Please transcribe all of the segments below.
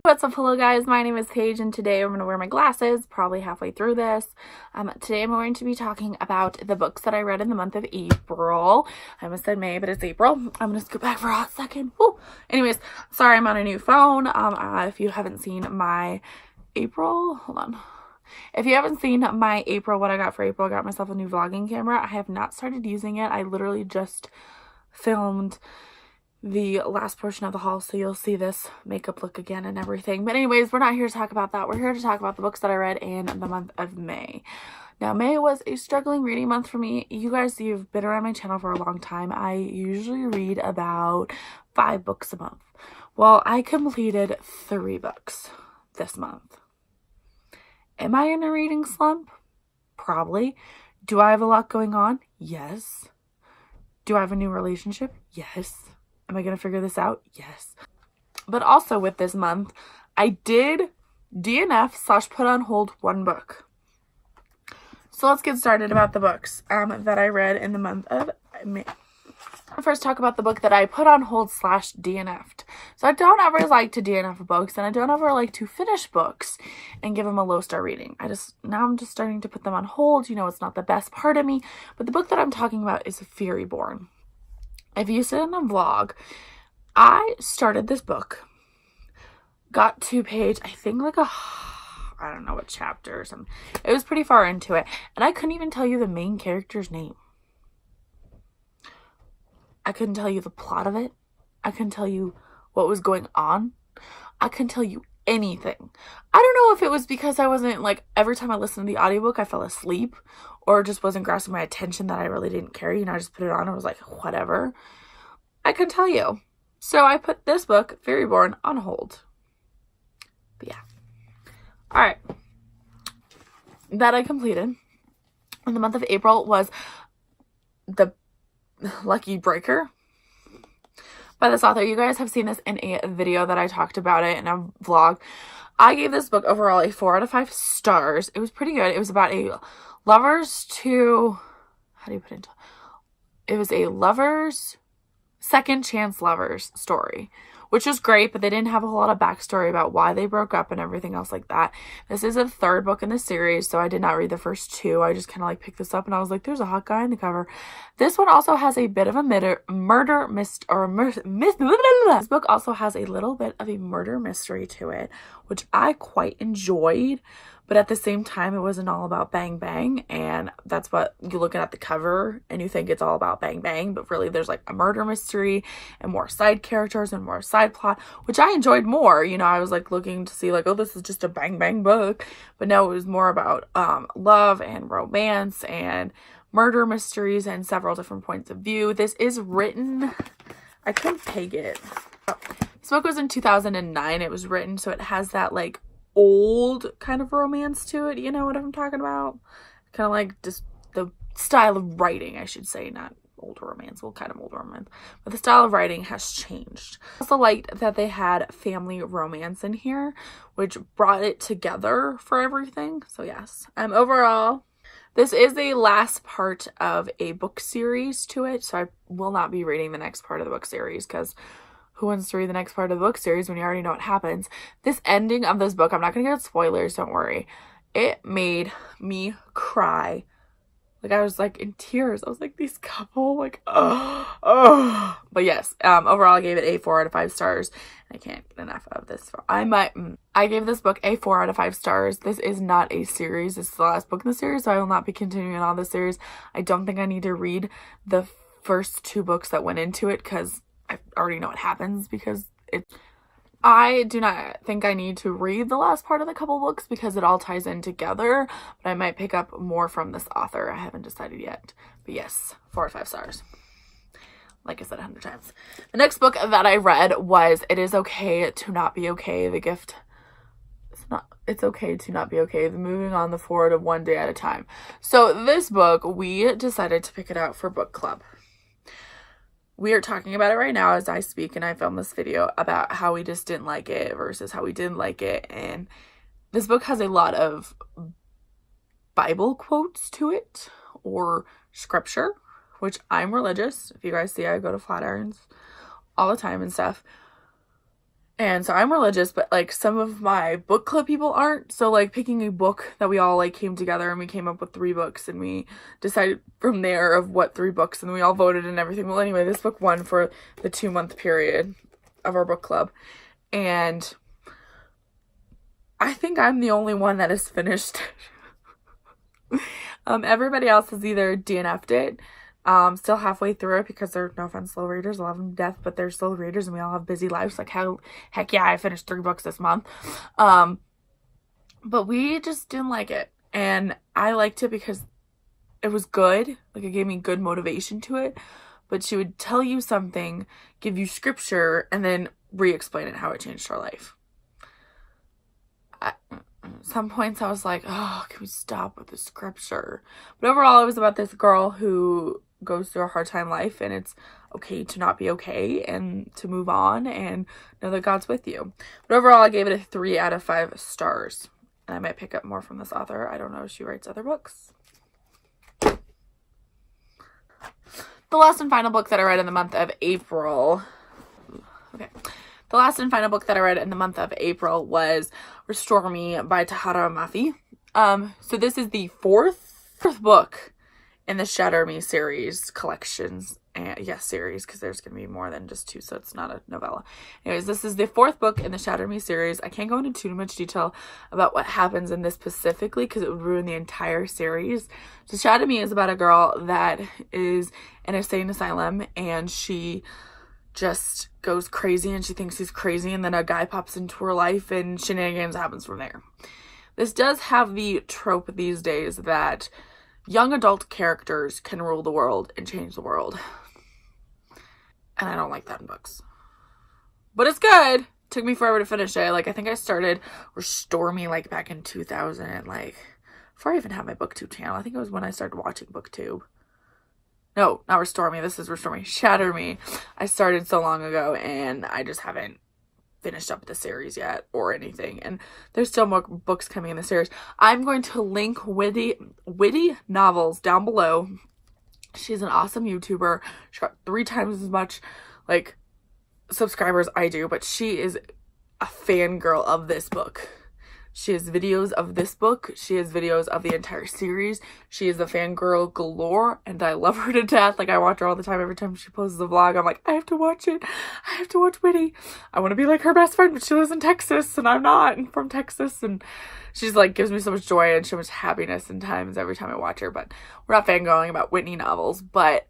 What's up, hello guys, my name is Paige and today I'm going to wear my glasses probably halfway through this. Today I'm going to be talking about the books that I read in the month of April. I almost said May, but it's April. I'm going to scoot back for a hot second. Woo. Anyways, sorry I'm on a new phone. If you haven't seen my April, hold on. If you haven't seen my April, what I got for April, I got myself a new vlogging camera. I have not started using it. I literally just filmed the last portion of the haul, so you'll see this makeup look again and everything. But anyways, we're not here to talk about that. We're here to talk about the books that I read in the month of May. Now, May was a struggling reading month for me. You guys, you've been around my channel for a long time. I usually read about 5 books a month. Well, I completed 3 books this month. Am I in a reading slump? Probably. Do I have a lot going on? Yes. Do I have a new relationship? Yes. Am I going to figure this out? Yes. But also with this month, I did DNF / put on hold 1 book. So let's get started about the books that I read in the month of May. I'll first talk about the book that I put on hold / DNF'd. So I don't ever like to DNF books, and I don't ever like to finish books and give them a low star rating. Now I'm just starting to put them on hold. You know, it's not the best part of me. But the book that I'm talking about is Fairyborn. If you see in the vlog, I started this book, got to page, I think like I don't know what chapter or something. It was pretty far into it, and I couldn't even tell you the main character's name. I couldn't tell you the plot of it. I couldn't tell you what was going on. I couldn't tell you anything. I don't know if it was because I wasn't, like, every time I listened to the audiobook, I fell asleep, or it just wasn't grasping my attention that I really didn't care. You know, I just put it on and was like, whatever. I couldn't tell you. So I put this book, Fairyborn, on hold. But yeah. Alright. That I completed in the month of April was The Lucky Breaker by this author. You guys have seen this in a video that I talked about it in a vlog. I gave this book overall a 4 out of 5 stars. It was pretty good. It was about a second chance lovers story, which was great, but they didn't have a whole lot of backstory about why they broke up and everything else like that. This is the 3rd book in the series, so I did not read the first 2. I just kind of like picked this up and I was like, there's a hot guy in the cover. This one also has a bit of a murder mystery. This book also has a little bit of a murder mystery to it, which I quite enjoyed. But at the same time, it wasn't all about bang bang, and that's what you look at the cover and you think it's all about bang bang, but really there's like a murder mystery and more side characters and more side plot, which I enjoyed more. You know, I was like looking to see like, oh, this is just a bang bang book, but no, it was more about love and romance and murder mysteries and several different points of view. This is written, I couldn't peg it. Oh. This book was in 2009. It was written, so it has that like old kind of romance to it. You know what I'm talking about? Kind of like just the style of writing, I should say, not old romance. Well, kind of old romance, but the style of writing has changed. I also liked that they had family romance in here, which brought it together for everything. So yes, overall, this is the last part of a book series to it, so I will not be reading the next part of the book series because who wants to read the next part of the book series when you already know what happens? This ending of this book, I'm not going to give spoilers, don't worry. It made me cry. Like, I was like in tears. I was like, these couple, like, oh. But yes, overall I gave it a 4 out of 5 stars. I can't get enough of this. I gave this book a 4 out of 5 stars. This is not a series. This is the last book in the series, so I will not be continuing on the series. I don't think I need to read the first 2 books that went into it because I already know what happens, because I do not think I need to read the last part of the couple books because it all ties in together, but I might pick up more from this author. I haven't decided yet, but yes, 4 out of 5 stars. Like I said 100 times. The next book that I read was It Is Okay to Not Be Okay, The Gift. It's okay to not be okay. The moving on the forward of one day at a time. So this book, we decided to pick it out for book club. We are talking about it right now as I speak, and I filmed this video about how we just didn't like it versus how we didn't like it. And this book has a lot of Bible quotes to it, or scripture, which I'm religious. If you guys see, I go to Flatirons all the time and stuff. And so I'm religious, but like some of my book club people aren't. So like picking a book that we all like came together and we came up with 3 books and we decided from there of what 3 books and we all voted and everything. Well, anyway, this book won for the 2-month period of our book club. And I think I'm the only one that has finished. Everybody else has either DNF'd it, still halfway through it because they're, no offense, slow readers, I love them to death, but they're slow readers and we all have busy lives. Like, heck yeah, I finished 3 books this month. But we just didn't like it. And I liked it because it was good. Like, it gave me good motivation to it. But she would tell you something, give you scripture, and then re-explain it, how it changed her life. At some points I was like, oh, can we stop with the scripture? But overall, it was about this girl who goes through a hard time life, and it's okay to not be okay and to move on and know that God's with you. But overall, I gave it a 3 out of 5 stars. And I might pick up more from this author. I don't know if she writes other books. The last and final book that I read in the month of April. Okay. The last and final book that I read in the month of April was Restore Me by Tahara Mafi. So this is the fourth book in the Shatter Me series collections. Yes, series, because there's going to be more than just 2, so it's not a novella. Anyways, this is the 4th book in the Shatter Me series. I can't go into too much detail about what happens in this specifically because it would ruin the entire series. So Shatter Me is about a girl that is in a insane asylum, and she just goes crazy, and she thinks she's crazy, and then a guy pops into her life, and shenanigans happens from there. This does have the trope these days that young adult characters can rule the world and change the world. And I don't like that in books. But it's good. Took me forever to finish it. Like, I think I started Restore Me, like, back in 2000. And, like, before I even had my BookTube channel. I think it was when I started watching BookTube. No, not Restore Me. This is Restore Me. Shatter Me. I started so long ago, and I just haven't finished up the series yet or anything. And there's still more books coming in the series. I'm going to link WhittyNovels down below. She's an awesome YouTuber. She got 3 times as much, like, subscribers I do, but she is a fangirl of this book. She has videos of this book. She has videos of the entire series. She is a fangirl galore, and I love her to death. Like, I watch her all the time. Every time she posts a vlog, I'm like, I have to watch it. I have to watch Whitty. I want to be like her best friend, but she lives in Texas, and I'm not. I'm from Texas, and she's like, gives me so much joy and so much happiness in times every time I watch her. But we're not fangirling about WhittyNovels, but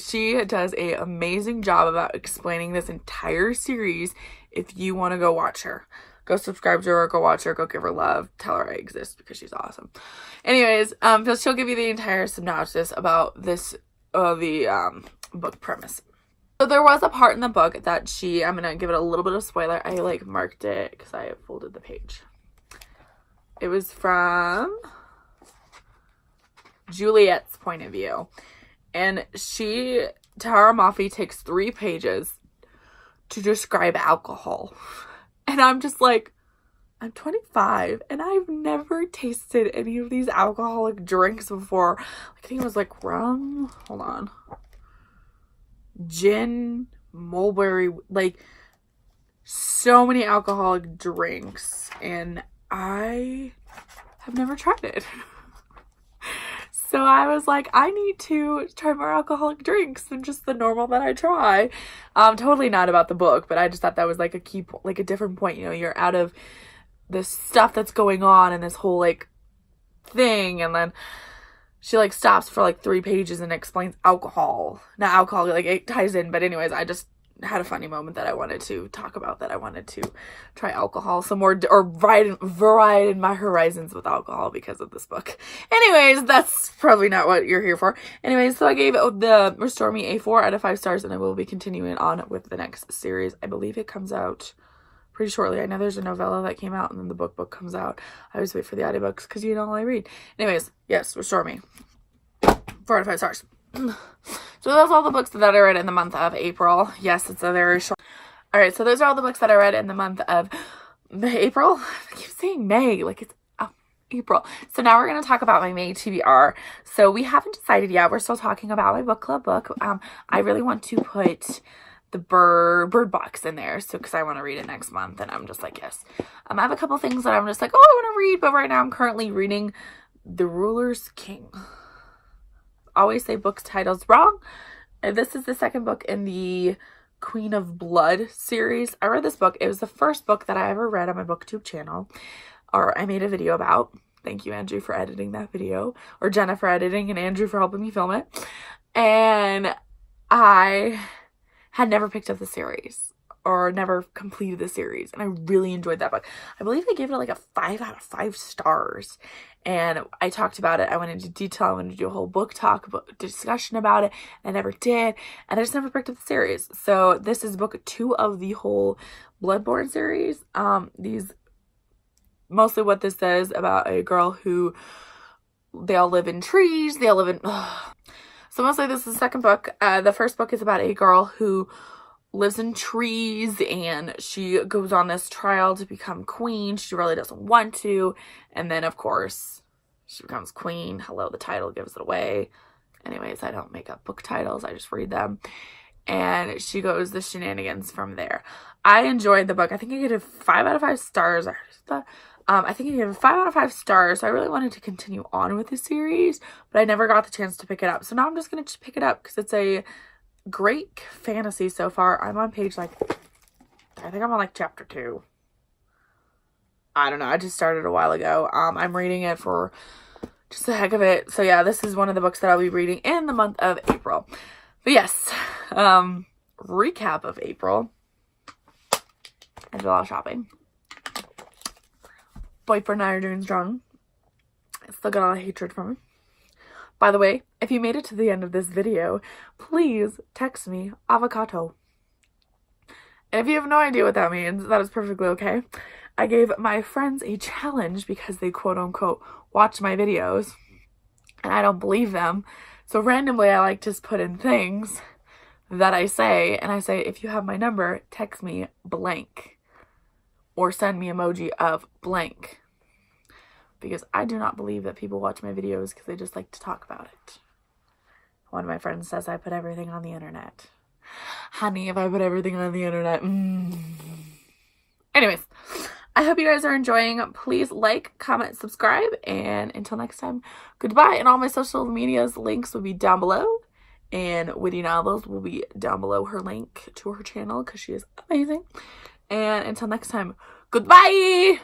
she does an amazing job about explaining this entire series if you want to go watch her. Go subscribe to her, go watch her, go give her love, tell her I exist because she's awesome. Anyways, she'll give you the entire synopsis about this, the book premise. So there was a part in the book that I'm going to give it a little bit of spoiler. I, like, marked it because I folded the page. It was from Juliet's point of view. And Tahara Mafi takes 3 pages to describe alcohol. And I'm just like, I'm 25 and I've never tasted any of these alcoholic drinks before. Like, I think it was like rum. Hold on. Gin, mulberry, like so many alcoholic drinks. And I have never tried it. So I was like, I need to try more alcoholic drinks than just the normal that I try. Totally not about the book, but I just thought that was like a different point. You know, you're out of this stuff that's going on and this whole like thing, and then she like stops for like 3 pages and explains alcohol. Not alcohol, like it ties in, but anyways, I just had a funny moment that I wanted to talk about, that I wanted to try alcohol some more, or widen my horizons with alcohol because of this book. Anyways, that's probably not what you're here for. Anyways, so I gave the Restore Me a 4 out of 5 stars, and I will be continuing on with the next series. I believe it comes out pretty shortly. I know there's a novella that came out, and then the book comes out. I always wait for the audiobooks because you know I read. Anyways, yes, Restore Me. 4 out of 5 stars. So those are all the books that I read in the month of April. Yes, it's a very short. Alright, so those are all the books that I read in the month of April. I keep saying May, like it's April. So now we're going to talk about my May TBR. So we haven't decided yet. We're still talking about my book club book. I really want to put the bird box in there, so because I want to read it next month, and I'm just like, yes. I have a couple things that I'm just like, oh, I want to read, but right now I'm currently reading The Ruler's King. Always say book titles wrong. And this is the second book in the Queen of Blood series. I read this book. It was the first book that I ever read on my booktube channel, or I made a video about. Thank you, Andrew, for editing that video, or Jenna for editing, and Andrew for helping me film it. And I had never picked up the series or never completed the series, and I really enjoyed that book. I believe I gave it like a 5 out of 5 stars, and I talked about it. I went into detail. I wanted to do a whole book talk discussion about it. I never did, and I just never picked up the series. So this is book 2 of the whole Bloodborne series. Mostly what this says about a girl who, they all live in trees. They all live in, so mostly this is the second book. The first book is about a girl who lives in trees, and she goes on this trial to become queen. She really doesn't want to, and then of course she becomes queen. Hello, the title gives it away. Anyways, I don't make up book titles, I just read them, and she goes the shenanigans from there. I enjoyed the book. I think I gave it 5 out of 5 stars. I think I gave it 5 out of 5 stars. So I really wanted to continue on with the series, but I never got the chance to pick it up. So now I'm just going to pick it up because it's a great fantasy so far. I'm on page, like, I think I'm on, like, chapter 2. I don't know. I just started a while ago. I'm reading it for just the heck of it. So yeah, this is one of the books that I'll be reading in the month of April. But yes, recap of April. I did a lot of shopping. Boyfriend and I are doing strong. I still got a lot of hatred from him. By the way, if you made it to the end of this video, please text me avocado. And if you have no idea what that means, that is perfectly okay. I gave my friends a challenge because they quote-unquote watch my videos, and I don't believe them. So randomly, I like to just put in things that I say, and I say, if you have my number, text me blank. Or send me emoji of blank. Because I do not believe that people watch my videos because they just like to talk about it. One of my friends says I put everything on the internet. Honey, if I put everything on the internet. Anyways, I hope you guys are enjoying. Please like, comment, subscribe. And until next time, goodbye. And all my social medias links will be down below. And WhittyNovels will be down below her link to her channel because she is amazing. And until next time, goodbye!